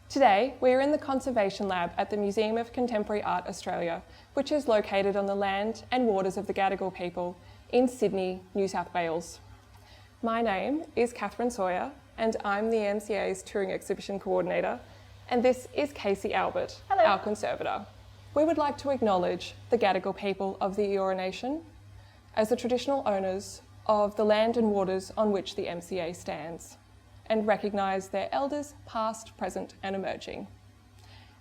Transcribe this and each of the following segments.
Today, we are in the Conservation Lab at the Museum of Contemporary Art Australia, which is located on the land and waters of the Gadigal people in Sydney, New South Wales. My name is Kathryn Sawyer, and I'm the MCA's Touring Exhibition Coordinator, and this is Kasi Albert, Hello. our Conservator. We would like to acknowledge the Gadigal people of the Eora Nation as the traditional owners of the land and waters on which the MCA stands, and recognise their elders past, present and emerging.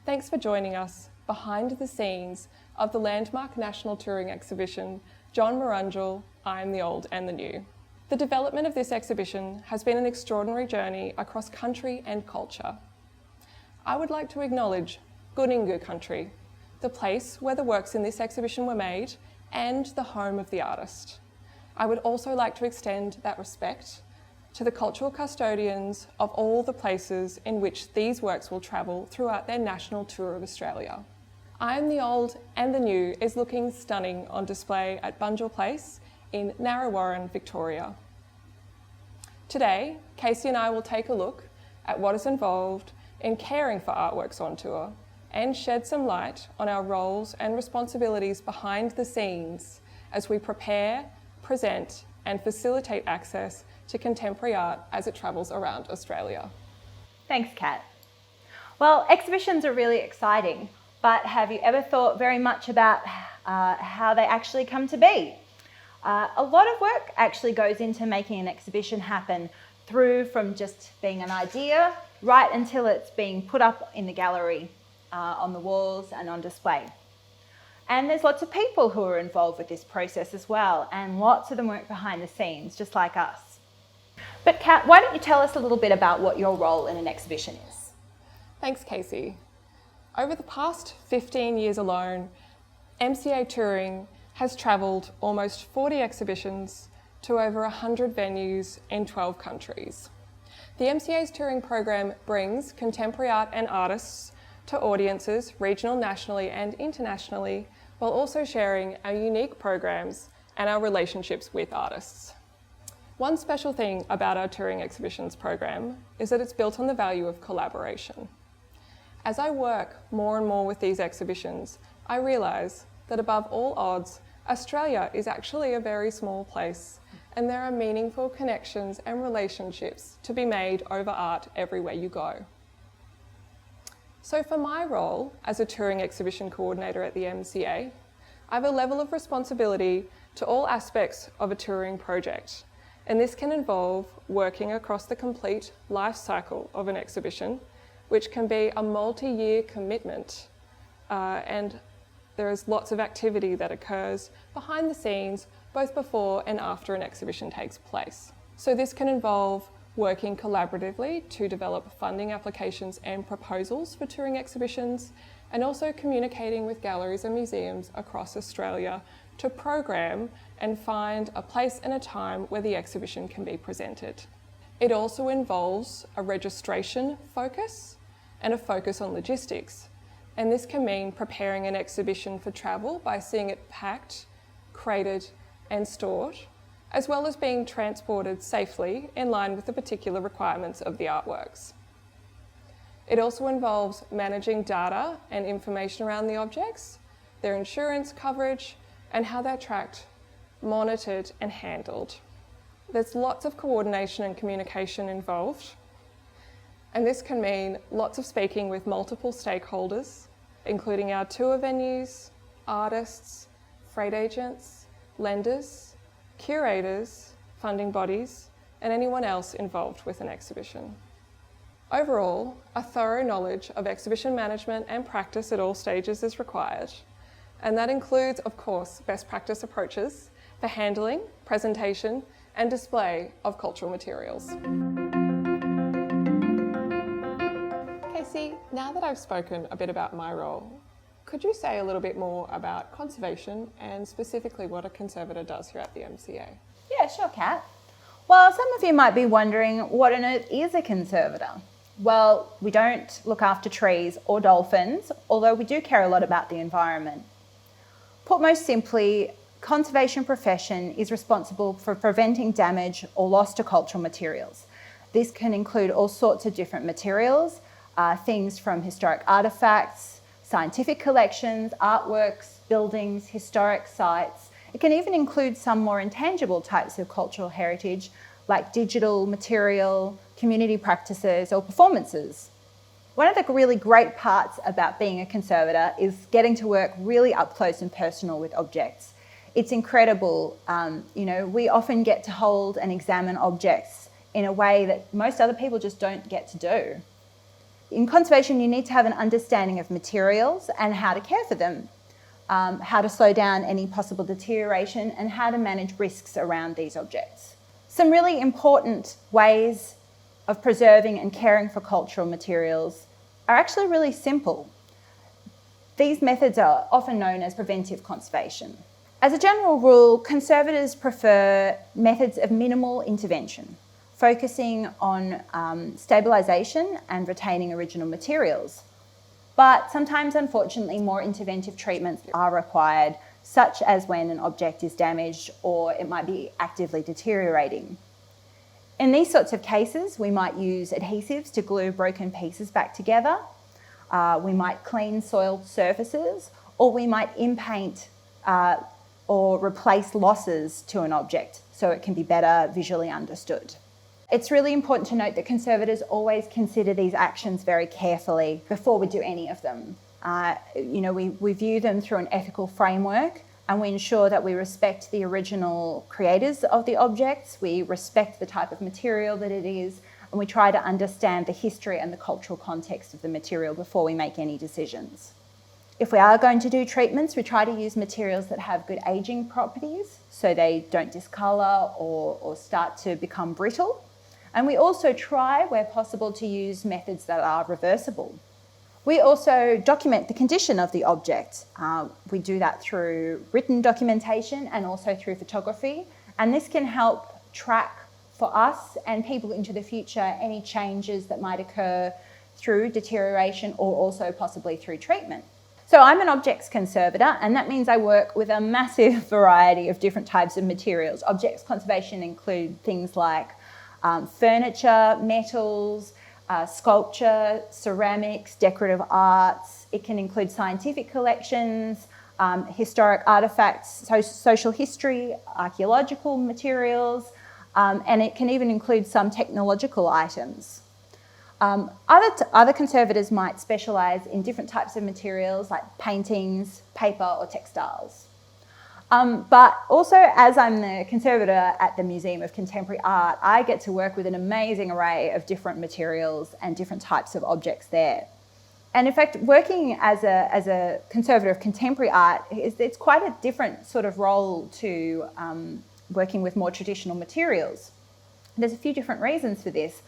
Thanks for joining us behind the scenes of the landmark national touring exhibition, John Bunjil, I'm the Old and the New. The development of this exhibition has been an extraordinary journey across country and culture. I would like to acknowledge Guningu country, the place where the works in this exhibition were made and the home of the artist. I would also like to extend that respect to the cultural custodians of all the places in which these works will travel throughout their national tour of Australia. I'm the Old and the New is looking stunning on display at Bunjil Place in Narrawarren, Victoria. Today, Kasi and I will take a look at what is involved in caring for artworks on tour and shed some light on our roles and responsibilities behind the scenes as we prepare, present and facilitate access to contemporary art as it travels around Australia. Thanks, Kat. Well, exhibitions are really exciting, but have you ever thought very much about how they actually come to be? A lot of work actually goes into making an exhibition happen, from just being an idea right until it's being put up in the gallery, on the walls and on display. And there's lots of people who are involved with this process as well, and lots of them work behind the scenes, just like us. But Kat, why don't you tell us a little bit about what your role in an exhibition is? Thanks, Kasi. Over the past 15 years alone, MCA Touring has travelled almost 40 exhibitions to over 100 venues in 12 countries. The MCA's touring program brings contemporary art and artists to audiences regional, nationally and internationally, while also sharing our unique programs and our relationships with artists. One special thing about our touring exhibitions program is that it's built on the value of collaboration. As I work more and more with these exhibitions, I realise that above all odds, Australia is actually a very small place, and there are meaningful connections and relationships to be made over art everywhere you go. So for my role as a touring exhibition coordinator at the MCA, I have a level of responsibility to all aspects of a touring project, and this can involve working across the complete life cycle of an exhibition, which can be a multi-year commitment, and there is lots of activity that occurs behind the scenes, both before and after an exhibition takes place. So this can involve working collaboratively to develop funding applications and proposals for touring exhibitions, and also communicating with galleries and museums across Australia to program and find a place and a time where the exhibition can be presented. It also involves a registration focus and a focus on logistics, and this can mean preparing an exhibition for travel by seeing it packed, crated and stored, as well as being transported safely in line with the particular requirements of the artworks. It also involves managing data and information around the objects, their insurance coverage, and how they're tracked, monitored and handled. There's lots of coordination and communication involved, and this can mean lots of speaking with multiple stakeholders, including our tour venues, artists, freight agents, lenders, curators, funding bodies, and anyone else involved with an exhibition. Overall, a thorough knowledge of exhibition management and practice at all stages is required, and that includes, of course, best practice approaches for handling, presentation, and display of cultural materials. Kasi, now that I've spoken a bit about my role, could you say a little bit more about conservation and specifically what a conservator does here at the MCA? Yeah, sure, Kat. Well, some of you might be wondering, what on earth is a conservator? Well, we don't look after trees or dolphins, although we do care a lot about the environment. Put most simply, conservation profession is responsible for preventing damage or loss to cultural materials. This can include all sorts of different materials, things from historic artefacts, scientific collections, artworks, buildings, historic sites. It can even include some more intangible types of cultural heritage like digital material, community practices or performances. One of the really great parts about being a conservator is getting to work really up close and personal with objects. It's incredible. We often get to hold and examine objects in a way that most other people just don't get to do. In conservation, you need to have an understanding of materials and how to care for them, how to slow down any possible deterioration, and how to manage risks around these objects. Some really important ways of preserving and caring for cultural materials are actually really simple. These methods are often known as preventive conservation. As a general rule, conservators prefer methods of minimal intervention, focusing on stabilisation and retaining original materials. But sometimes, unfortunately, more interventive treatments are required, such as when an object is damaged or it might be actively deteriorating. In these sorts of cases, we might use adhesives to glue broken pieces back together. We might clean soiled surfaces, or we might in-paint or replace losses to an object so it can be better visually understood. It's really important to note that conservators always consider these actions very carefully before we do any of them. We view them through an ethical framework, and we ensure that we respect the original creators of the objects, we respect the type of material that it is, and we try to understand the history and the cultural context of the material before we make any decisions. If we are going to do treatments, we try to use materials that have good aging properties, so they don't discolour or start to become brittle. And we also try, where possible, to use methods that are reversible. We also document the condition of the object. We do that through written documentation and also through photography. And this can help track for us and people into the future any changes that might occur through deterioration or also possibly through treatment. So I'm an objects conservator, and that means I work with a massive variety of different types of materials. Objects conservation include things like furniture, metals, sculpture, ceramics, decorative arts. It can include scientific collections, historic artefacts, social history, archaeological materials, and it can even include some technological items. Other conservators might specialise in different types of materials like paintings, paper or textiles. But also, as I'm the conservator at the Museum of Contemporary Art, I get to work with an amazing array of different materials and different types of objects there. And in fact, working as a conservator of contemporary art, it's quite a different sort of role to working with more traditional materials. There's a few different reasons for this.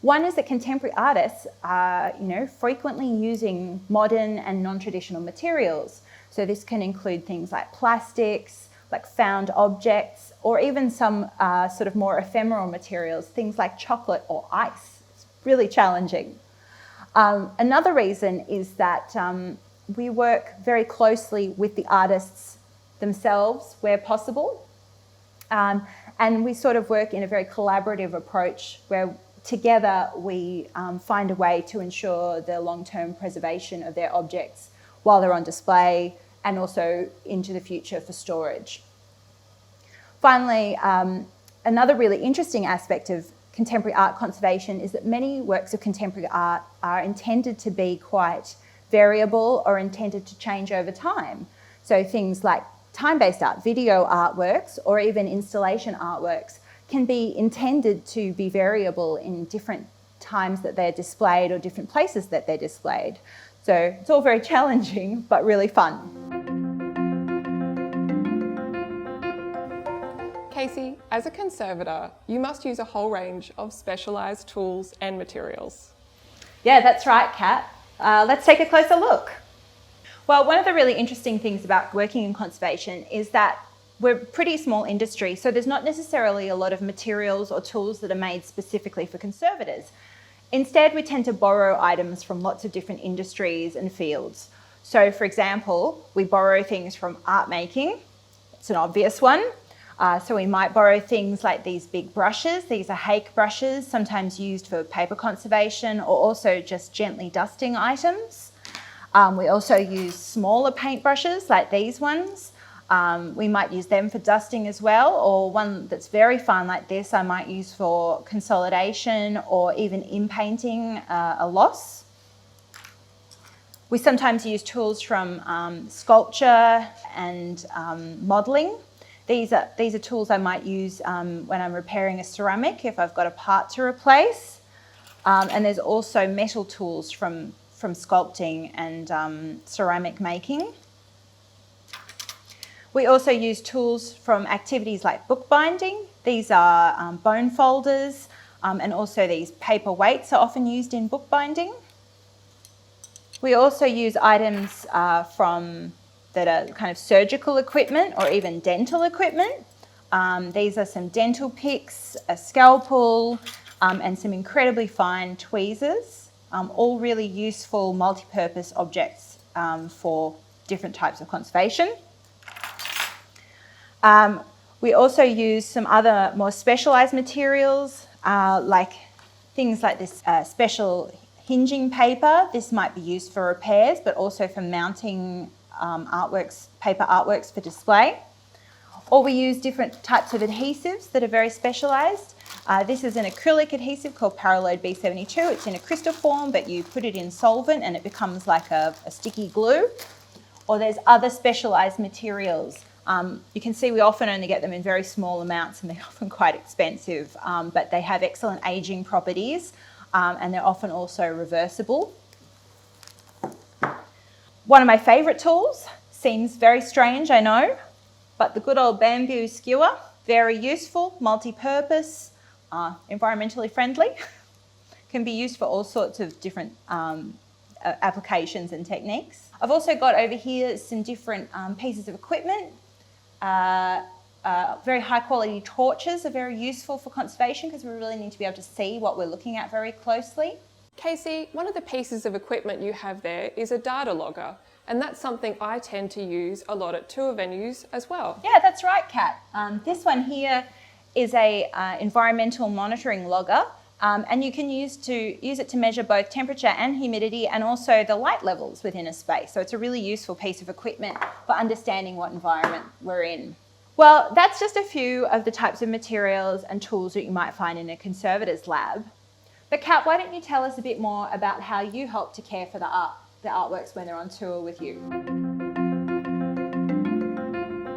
One is that contemporary artists are, frequently using modern and non-traditional materials. So this can include things like plastics, like found objects, or even some sort of more ephemeral materials, things like chocolate or ice. It's really challenging. Another reason is that we work very closely with the artists themselves where possible. And we sort of work in a very collaborative approach where together we find a way to ensure the long-term preservation of their objects while they're on display and also into the future for storage. Finally, another really interesting aspect of contemporary art conservation is that many works of contemporary art are intended to be quite variable or intended to change over time. So things like time-based art, video artworks, or even installation artworks can be intended to be variable in different times that they're displayed or different places that they're displayed. So it's all very challenging, but really fun. Kasi, as a conservator, you must use a whole range of specialised tools and materials. Yeah, that's right, Kat. Let's take a closer look. Well, one of the really interesting things about working in conservation is that we're a pretty small industry, so there's not necessarily a lot of materials or tools that are made specifically for conservators. Instead, we tend to borrow items from lots of different industries and fields. So, for example, we borrow things from art making. It's an obvious one. So we might borrow things like these big brushes. These are hake brushes, sometimes used for paper conservation or also just gently dusting items. We also use smaller paint brushes like these ones. We might use them for dusting as well, or one that's very fun like this I might use for consolidation or even in painting a loss. We sometimes use tools from sculpture and modelling. These are tools I might use when I'm repairing a ceramic if I've got a part to replace. And there's also metal tools from sculpting and ceramic making. We also use tools from activities like bookbinding. These are bone folders and also these paper weights are often used in bookbinding. We also use items that are kind of surgical equipment or even dental equipment. These are some dental picks, a scalpel, and some incredibly fine tweezers, all really useful multi-purpose objects for different types of conservation. We also use some other more specialised materials, like things like this special hinging paper. This might be used for repairs, but also for mounting paper artworks for display. Or we use different types of adhesives that are very specialised. This is an acrylic adhesive called Paraload B72. It's in a crystal form, but you put it in solvent and it becomes like a sticky glue. Or there's other specialised materials. You can see we often only get them in very small amounts and they're often quite expensive, but they have excellent ageing properties and they're often also reversible. One of my favourite tools, seems very strange, I know, but the good old bamboo skewer, very useful, multi-purpose, environmentally friendly, can be used for all sorts of different applications and techniques. I've also got over here some different pieces of equipment. Very high quality torches are very useful for conservation because we really need to be able to see what we're looking at very closely. Casey, one of the pieces of equipment you have there is a data logger, and that's something I tend to use a lot at tour venues as well. Yeah, that's right, Kat. This one here is a environmental monitoring logger, and you can use it to measure both temperature and humidity and also the light levels within a space. So it's a really useful piece of equipment for understanding what environment we're in. Well, that's just a few of the types of materials and tools that you might find in a conservator's lab. But Kat, why don't you tell us a bit more about how you help to care for the artworks when they're on tour with you?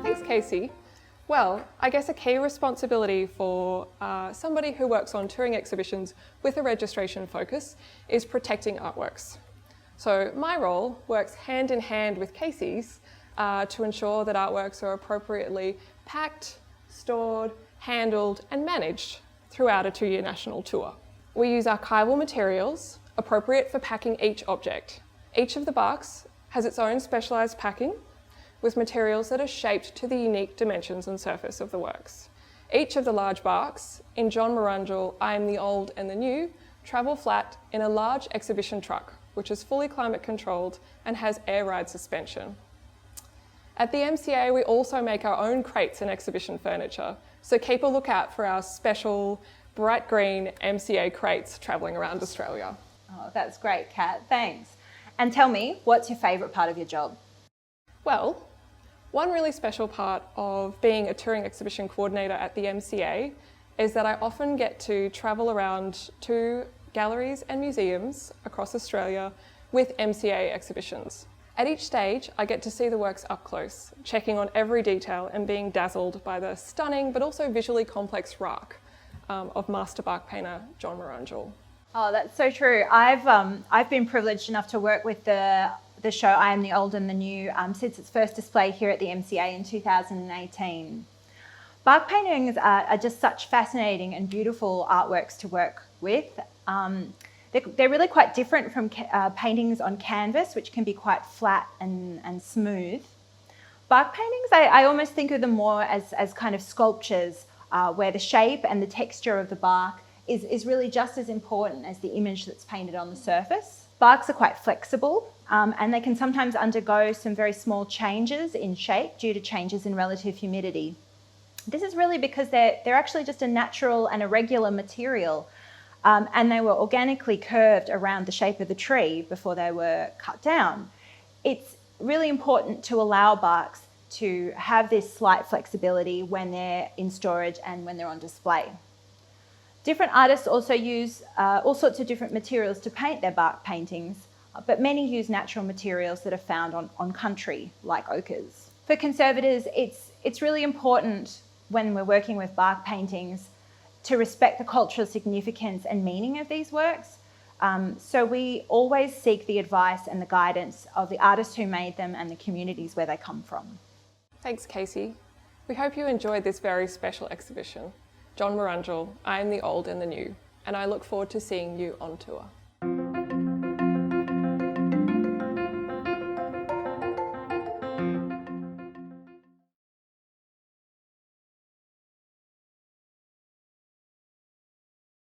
Thanks, Casey. Well, I guess a key responsibility for somebody who works on touring exhibitions with a registration focus is protecting artworks. So my role works hand in hand with Casey's to ensure that artworks are appropriately packed, stored, handled and managed throughout a 2-year national tour. We use archival materials appropriate for packing each object. Each of the barks has its own specialised packing with materials that are shaped to the unique dimensions and surface of the works. Each of the large barks in John Marunjal, I Am the Old and the New travel flat in a large exhibition truck, which is fully climate controlled and has air ride suspension. At the MCA, we also make our own crates and exhibition furniture, so keep a lookout for our special bright green MCA crates travelling around Australia. Oh, that's great, Kat, thanks. And tell me, what's your favourite part of your job? Well, one really special part of being a touring exhibition coordinator at the MCA is that I often get to travel around to galleries and museums across Australia with MCA exhibitions. At each stage, I get to see the works up close, checking on every detail and being dazzled by the stunning but also visually complex work of master bark painter John Marunjal. Oh, that's so true. I've been privileged enough to work with the show I Am the Old and the New since its first display here at the MCA in 2018. Bark paintings are just such fascinating and beautiful artworks to work with. They're really quite different from paintings on canvas, which can be quite flat and smooth. Bark paintings, I almost think of them more as kind of sculptures where the shape and the texture of the bark is really just as important as the image that's painted on the surface. Barks are quite flexible and they can sometimes undergo some very small changes in shape due to changes in relative humidity. This is really because they're actually just a natural and irregular material, and they were organically curved around the shape of the tree before they were cut down. It's really important to allow barks to have this slight flexibility when they're in storage and when they're on display. Different artists also use all sorts of different materials to paint their bark paintings, but many use natural materials that are found on country, like ochres. For conservators, it's really important when we're working with bark paintings to respect the cultural significance and meaning of these works. So we always seek the advice and the guidance of the artists who made them and the communities where they come from. Thanks, Casey. We hope you enjoyed this very special exhibition. John Bunjil, I am the old and the new, and I look forward to seeing you on tour.